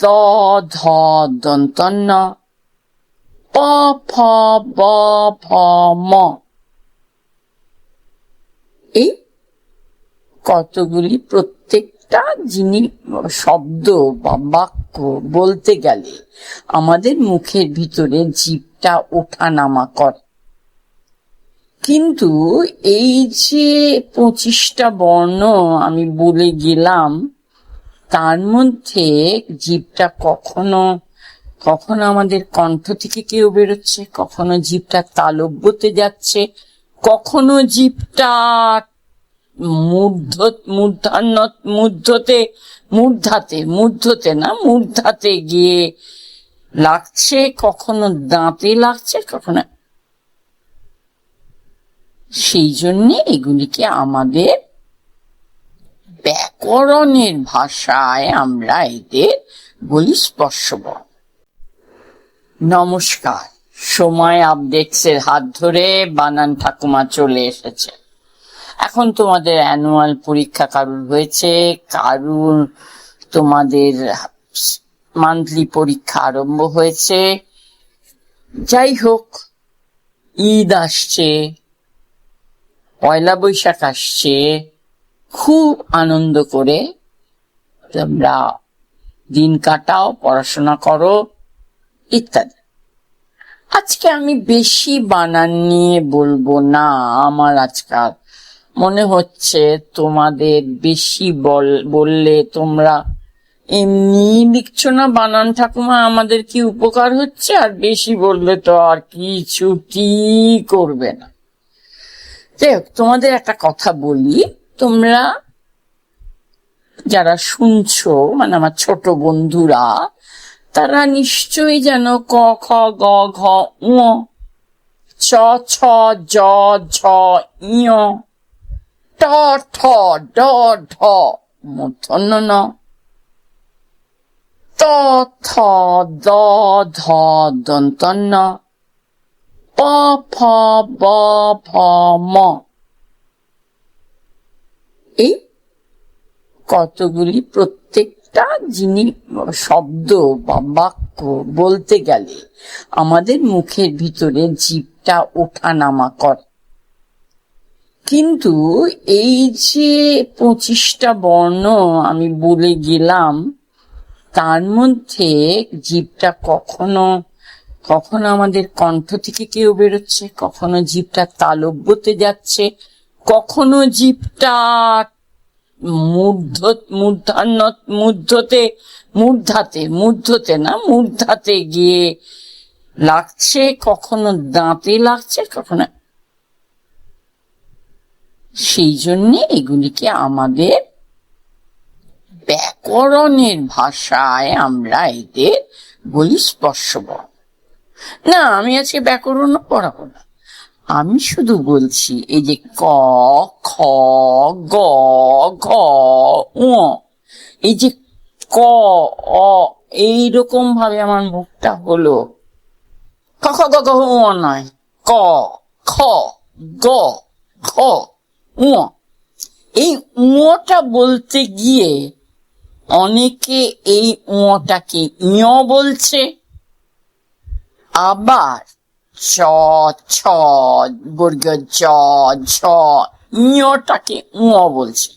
দ ধ দন্ত ন, প ফ ব ভ ম। এই কতগুলি প্রত্যেকটা জিনিস শব্দ বা বাক্য বলতে গেলে আমাদের মুখের ভিতরে জিভটা ওঠা নামা করে। কিন্তু এই যে 25টা বর্ণ আমি বলে গেলাম, তার মধ্যে জিভটা কখনো কখনো আমাদের কণ্ঠ থেকে কেউ বেরোচ্ছে, কখনো জিভটা তালব্যতে যাচ্ছে, কখনো জিভটা মূর্ধাতে গিয়ে লাগছে, কখনো দাঁতে লাগছে, কখনো। সেই জন্যে এগুলিকে আমাদের ব্যাকরণের ভাষায় আমরা এদের বলি স্পর্শবর্ণ। নমস্কার, সময় আপডেটস এর হাত ধরে বানান ঠাকুমা চলে এসেছে। এখন তোমাদের অ্যানুয়াল পরীক্ষা কারুর হয়েছে, কারুর তোমাদের মান্থলি পরীক্ষা আরম্ভ হয়েছে। যাই হোক, ঈদ আসছে, পয়লা বৈশাখ আসছে, খুব আনন্দ করে তোমরা দিন কাটাও, পড়াশোনা করো ইত্যাদি। আজকে আমি বেশি বানান নিয়ে বলবো না। আমার আজকাল মনে হচ্ছে তোমাদের বেশি বললে তোমরা এমনি লিখছো না বানান ঠাকুমা, আমাদের কি উপকার হচ্ছে? আর বেশি বললে তো আর কিছুটি করবে না। যাই হোক, তোমাদের একটা কথা বলি, তোমরা যারা শুনছো, মানে আমার ছোট বন্ধুরা, তারা নিশ্চয়ই যেন ক খ গ ঘ ঙ, চ ছ জ ঝ ঞ, ট ঠ ড ঢ মূর্ধন্য ন, ত থ দ ধ দন্ত ন, প ফ ব ভ ম। এই কতগুলি প্রত্যেকটা জিনিস শব্দ বা বাক্য বলতে গেলে আমাদের মুখের ভিতরে জিভটা ওঠা নামা করে। কিন্তু এই যে 25টা বর্ণ আমি বলে গেলাম, তার মধ্যে জিভটা কখনো কখনো আমাদের কণ্ঠ থেকে কেউ বেরোচ্ছে, কখনো জিভটা তালব্যতে যাচ্ছে, কখনো জিভটা মূর্ধাতে গিয়ে লাগছে, কখনো দাঁতে লাগছে, কখনো। সেই জন্যে এগুলিকে আমাদের ব্যাকরণের ভাষায় আমরা এদের বলি স্পর্শবর্ণ। না, আমি আজকে ব্যাকরণ পড়াবো না, আমি শুধু বলছি এই যে ক খ গ ঘ ঙ, এই যে ক অ এইরকম ভাবে আমার মুখটা হলো, খ খ গ ঘ ঙ নয়, ক খ গ ঘ ঙ। এই ঙটা বলতে গিয়ে অনেকে এই ঙটাকে ঞ বলছে, আবার চ ছ বর্গ জ ঝ ঞটাকে ঙ বলছে।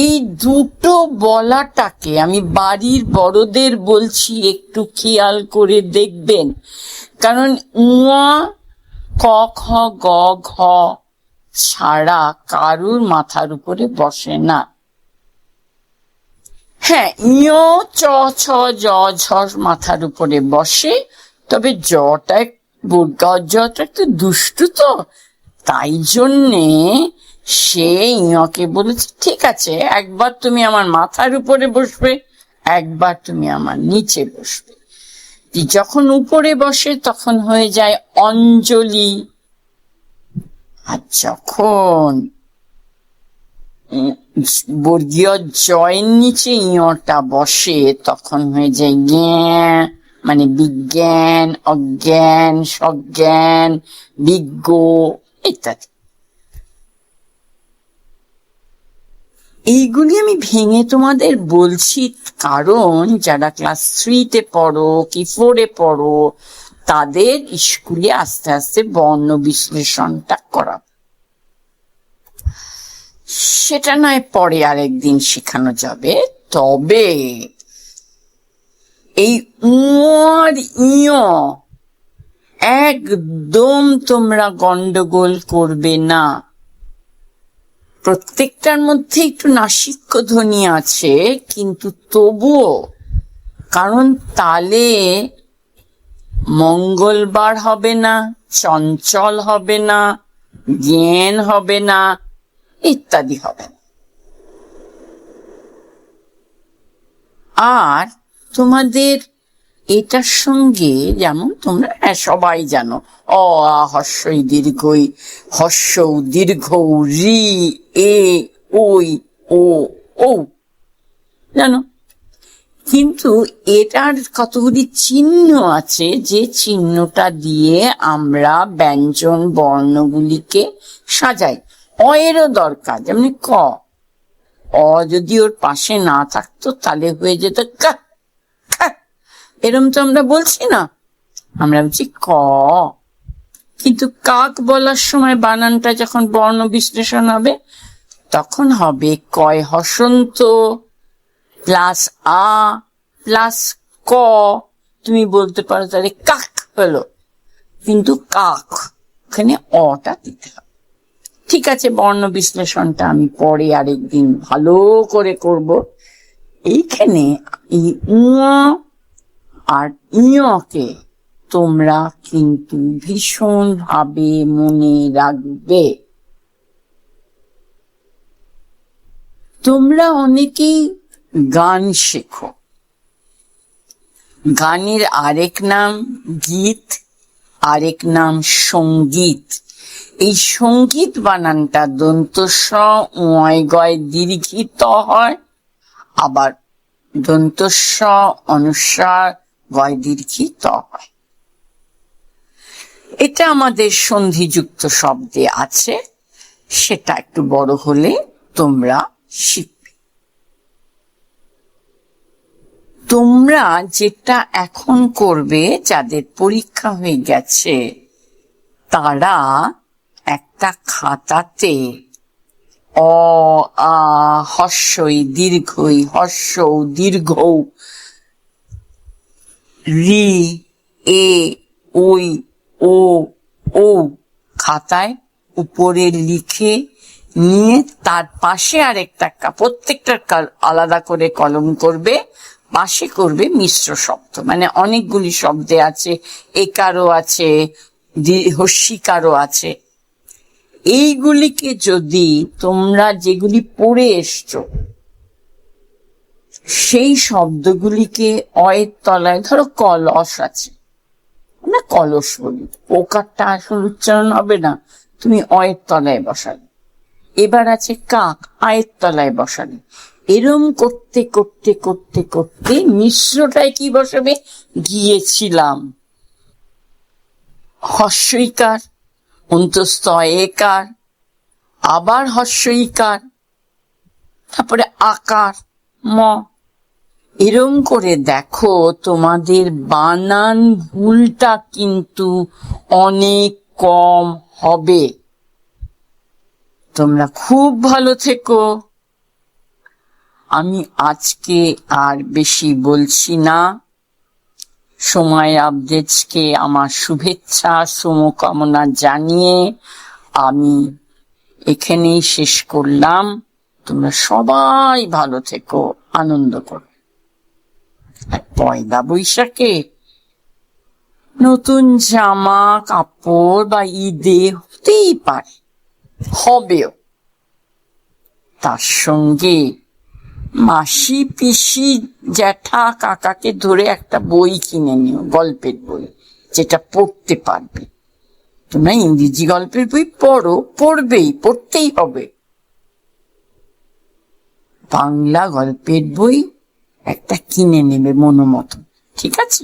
এই দুটো বলাটাকে আমি বাড়ির বড়দের বলছি, একটু খেয়াল করে দেখবেন, কারণ ঙ ক খ গ ঘ ছাড়া কারুর মাথার উপরে বসে না। হ্যাঁ, ঞ চ ছ জ ঝ মাথার উপরে বসে, তবে জটা জটা একটু দুষ্টু, তো তাই জন্যে সে ঞকে বলেছে ঠিক আছে, একবার তুমি আমার মাথার উপরে বসবে, একবার তুমি আমার নিচে বসবে। যখন উপরে বসে তখন হয়ে যায় অঞ্জলি, আর যখন বর্গীয় জয়ের নিচে ঞটা বসে তখন হয়ে যায় জ্ঞা, মানে বিজ্ঞান, অজ্ঞান, সজ্ঞান, বিজ্ঞ ইত্যাদি। এইগুলি আমি ভেঙে তোমাদের বলছি, কারণ যারা ক্লাস 3-তে পড়ো কি 4-এ পড়ো, তাদের স্কুলে আস্তে আস্তে বর্ণ বিশ্লেষণটা করা। সেটা নয় পরে আরেকদিন শেখানো যাবে। তবে এই আর ইয় একদম তোমরা গন্ডগোল করবে না। প্রত্যেকটার মধ্যে একটু নাসিক্য ধ্বনি আছে, কিন্তু তবুও, কারণ তালে মঙ্গলবার হবে না, চঞ্চল হবে না, জ্ঞান হবে না, ইত্যাদি হবে না। আর তোমাদের এটার সঙ্গে, যেমন তোমরা সবাই জানো, অ আ হর্ষই দীর্ঘই, হর্ষৌ দীর্ঘৌ, রি এ ওই ও ও, জানো। কিন্তু এটার কতগুলি চিহ্ন আছে, যে চিহ্নটা দিয়ে আমরা ব্যঞ্জন বর্ণগুলিকে সাজাই। অ এরও দরকার, যেমন ক, অ যদি ওর পাশে না থাকতো তাহলে হয়ে যেত কা। এরম তো আমরা বলছি না, আমরা বলছি ক। কিন্তু কাক বলার সময় বানানটা যখন বর্ণ বিশ্লেষণ হবে, তখন হবে কয় হসন্ত প্লাস আ প্লাস ক। তুমি বলতে পারো তাহলে কাক হলো, কিন্তু কাক, ওখানে অটা দিতে হবে। ঠিক আছে, বর্ণ বিশ্লেষণটা আমি পরে আরেকদিন ভালো করে করব। এইখানে এই আর ইয়কে তোমরা কিন্তু ভীষণ ভাবে মনে রাখবে। তোমরা অনেকেই গান শেখো। গানের আরেক নাম গীত, আরেক নাম সঙ্গীত। এই সঙ্গীত বানানটা দন্ত স উয় গয় দীর্ঘিত হয়, আবার দন্ত স অনুসার গয় দীর্ঘিত হয়। এটা আমাদের সন্ধিযুক্ত শব্দে আছে, সেটা একটু বড় হলে তোমরা শিখবে। তোমরা যেটা এখন করবে, যাদের পরীক্ষা হয়ে গেছে, তারা একটা খাতাতে অ আ হর্ষই দীর্ঘই, হর্ষৌ দীর্ঘৌ, রি এ ওই ও ও খাতায় উপরে লিখে নিয়ে তার পাশে আরেকটা, প্রত্যেকটা আলাদা করে কলম করবে, পাশে করবে মিশ্র শব্দ। মানে অনেকগুলি শব্দে আছে, একারও আছে, হস্যিকারও আছে। এইগুলিকে যদি তোমরা যেগুলি পড়ে এসছো, সেই শব্দগুলিকে অয়ের তলায়, ধরো কলস আছে, আমরা কলস বলি, ওকারটা আসল উচ্চারণ হবে না, তুমি অয়ের তলায় বসালে। এবার আছে কাক, আয়ের তলায় বসালে। এরম করতে করতে করতে করতে মিশ্রটায় কি বসাবে? গিয়েছিলাম। হর্ষইকার, অন্তস্থ একার, আবার হর্ষইকার, তারপরে আকার ম। এরম করে দেখো, তোমাদের বানান ভুলটা কিন্তু অনেক কম হবে। তোমরা খুব ভালো থেকো। আমি আজকে আর বেশি বলছি না। সময় আপডেটসকে আমার শুভেচ্ছা শুভকামনা জানিয়ে আমি এখানেই শেষ করলাম। তোমরা সবাই ভালো থেকো, আনন্দ করো। পয়লা বৈশাখে নতুন জামা কাপড় বা ঈদে হতেই পারে, হবেও। তার সঙ্গে মাসি পিসি জ্যাঠা কাকাকে ধরে একটা বই কিনে নিও, গল্পের বই, যেটা পড়তে পারবে। তোমরা ইংরেজি গল্পের বই পড়ো, পড়বেই, পড়তেই হবে। বাংলা গল্পের বই একটা কিনে নেবে মনোমতো, ঠিক আছে?